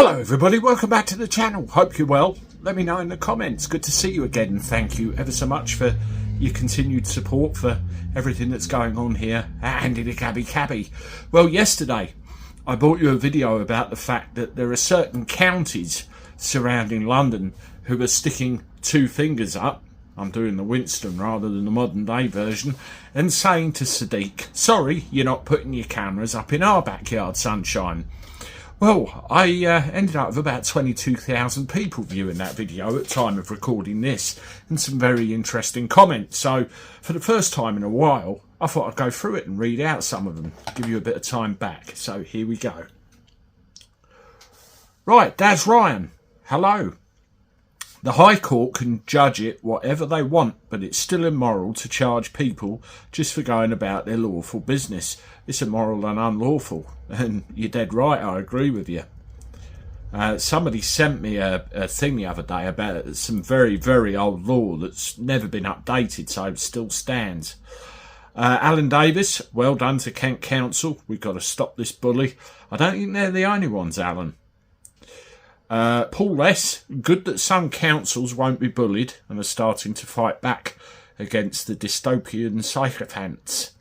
Hello everybody, welcome back to the channel. Hope you're well. Let me know in the comments. Good to see you again, and thank you ever so much for your continued support for everything that's going on here at Andy the Cabby. Well, yesterday I brought you a video about the fact that there are certain counties surrounding London who are sticking two fingers up, I'm doing the Winston rather than the modern day version, and saying to Sadiq, sorry, you're not putting your cameras up in our backyard, sunshine. Well, I ended up with about 22,000 people viewing that video at the time of recording this, and some very interesting comments. So, for the first time in a while, I thought I'd go through it and read out some of them, give you a bit of time back. So, here we go. Right, Daz Ryan, hello. The High Court can judge it whatever they want, but it's still immoral to charge people just for going about their lawful business. It's immoral and unlawful, and you're dead right, I agree with you. Somebody sent me a thing the other day about some very, very old law that's never been updated, so it still stands. Alan Davis, well done to Kent Council. We've got to stop this bully. I don't think they're the only ones, Alan. Paul S, good that some councils won't be bullied and are starting to fight back against the dystopian sycophants.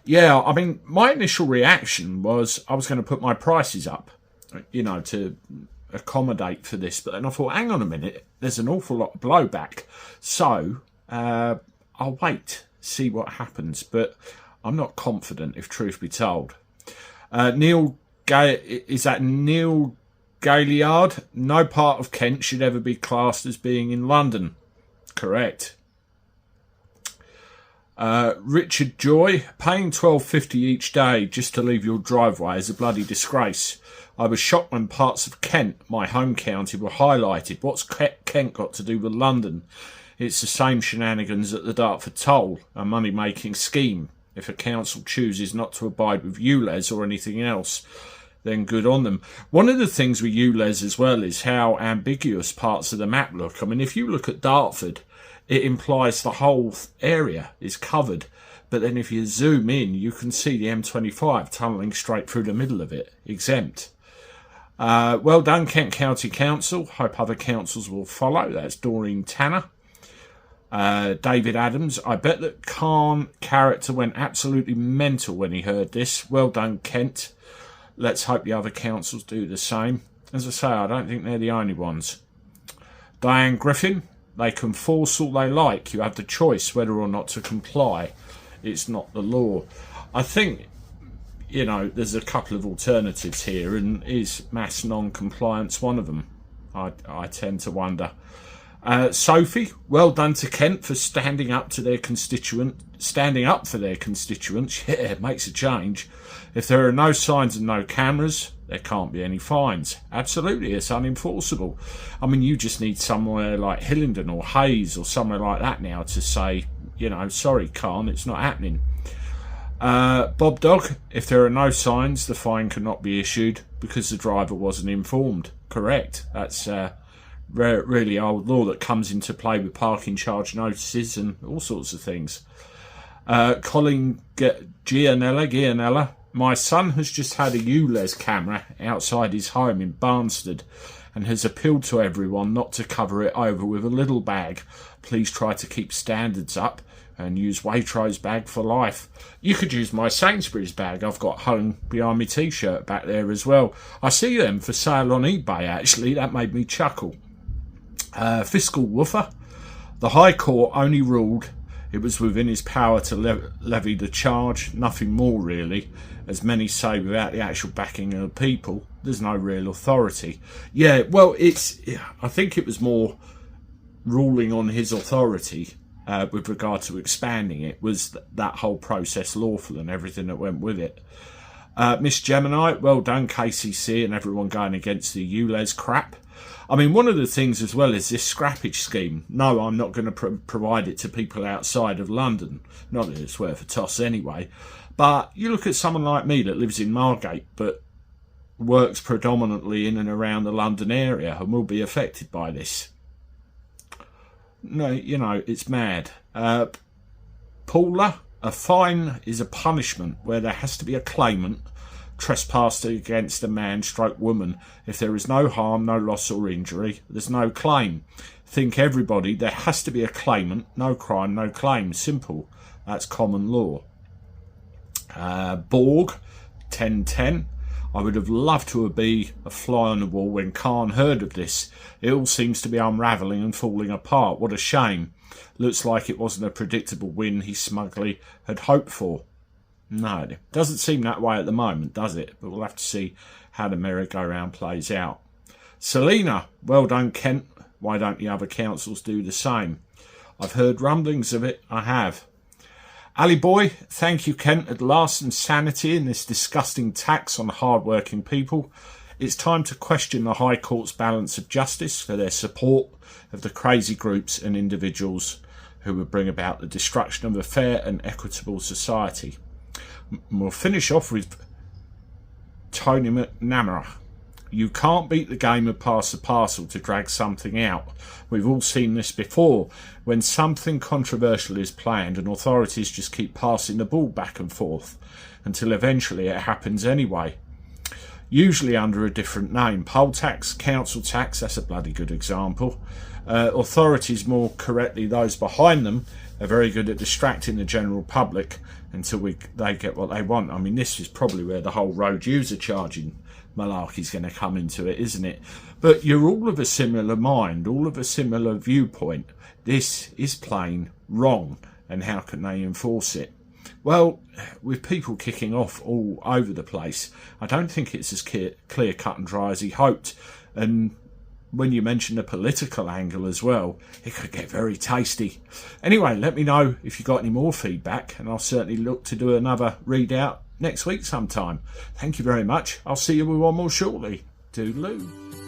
Yeah, I mean, my initial reaction was I was going to put my prices up, you know, to accommodate for this. But then I thought, hang on a minute, there's an awful lot of blowback. So I'll wait, see what happens. But I'm not confident, if truth be told. Neil Gaillard, no part of Kent should ever be classed as being in London. Correct. Richard Joy, paying $12.50 each day just to leave your driveway is a bloody disgrace. I was shocked when parts of Kent, my home county, were highlighted. What's Kent got to do with London? It's the same shenanigans at the Dartford Toll, a money-making scheme. If a council chooses not to abide with ULEZ or anything else, then good on them. One of the things with ULEZ as well is how ambiguous parts of the map look. I mean, if you look at Dartford, it implies the whole area is covered. But then if you zoom in, you can see the M25 tunnelling straight through the middle of it, exempt. Well done, Kent County Council. Hope other councils will follow. That's Doreen Tanner. David Adams, I bet that Khan character went absolutely mental when he heard this. Well done, Kent. Let's hope the other councils do the same. As I say, I don't think they're the only ones. Diane Griffin, they can force all they like. You have the choice whether or not to comply. It's not the law. I think, you know, there's a couple of alternatives here, and is mass non-compliance one of them? I tend to wonder. Sophie, well done to Kent for standing up for their constituents. Yeah, it makes a change. If there are no signs and no cameras, there can't be any fines. Absolutely, it's unenforceable. I mean, you just need somewhere like Hillingdon or Hayes or somewhere like that now to say, you know, sorry, Khan, it's not happening. Bob Dog, if there are no signs, the fine cannot be issued because the driver wasn't informed. Correct. That's really old law that comes into play with parking charge notices and all sorts of things. Colin Gianella, my son has just had a ULEZ camera outside his home in Barnstead and has appealed to everyone not to cover it over with a little bag. Please try to keep standards up and use Waitrose bag for life. You could use my Sainsbury's bag I've got hung behind my t-shirt back there as well. I see them for sale on eBay actually, that made me chuckle. Fiscal woofer, the High Court only ruled it was within his power to levy the charge, nothing more really. As many say, without the actual backing of the people, there's no real authority. Yeah, well, I think it was more ruling on his authority with regard to expanding it. Was that whole process lawful and everything that went with it? Miss Gemini, well done, KCC and everyone going against the ULEZ crap. I mean, one of the things as well is this scrappage scheme. No, I'm not going to provide it to people outside of London. Not that it's worth a toss anyway. But you look at someone like me that lives in Margate but works predominantly in and around the London area and will be affected by this. No, you know, it's mad. Paula, a fine is a punishment where there has to be a claimant trespassed against a man stroke woman. If there is no harm, no loss or injury, there's no claim. Think everybody, there has to be a claimant, no crime, no claim. Simple. That's common law. Borg, 1010. I would have loved to be a fly on the wall when Khan heard of this. It all seems to be unravelling and falling apart. What a shame. Looks like it wasn't a predictable win he smugly had hoped for. No, it doesn't seem that way at the moment, does it? But we'll have to see how the merry-go-round plays out. Selena, well done, Kent. Why don't the other councils do the same? I've heard rumblings of it. I have. Ali boy, thank you, Kent. At last, some sanity in this disgusting tax on hard-working people. It's time to question the High Court's balance of justice for their support of the crazy groups and individuals who would bring about the destruction of a fair and equitable society. We'll finish off with Tony McNamara. You can't beat the game of pass the parcel to drag something out. We've all seen this before. When something controversial is planned and authorities just keep passing the ball back and forth until eventually it happens anyway. Usually under a different name. Poll tax, council tax, that's a bloody good example. Authorities, more correctly those behind them, are very good at distracting the general public until they get what they want. I mean, this is probably where the whole road user charging malarkey's going to come into it, isn't it? But you're all of a similar mind, all of a similar viewpoint. This is plain wrong, and how can they enforce it? Well, with people kicking off all over the place, I don't think it's as clear cut and dry as he hoped. And when you mention the political angle as well, it could get very tasty. Anyway, let me know if you've got any more feedback, and I'll certainly look to do another readout next week sometime. Thank you very much. I'll see you with one more shortly. Toodaloo.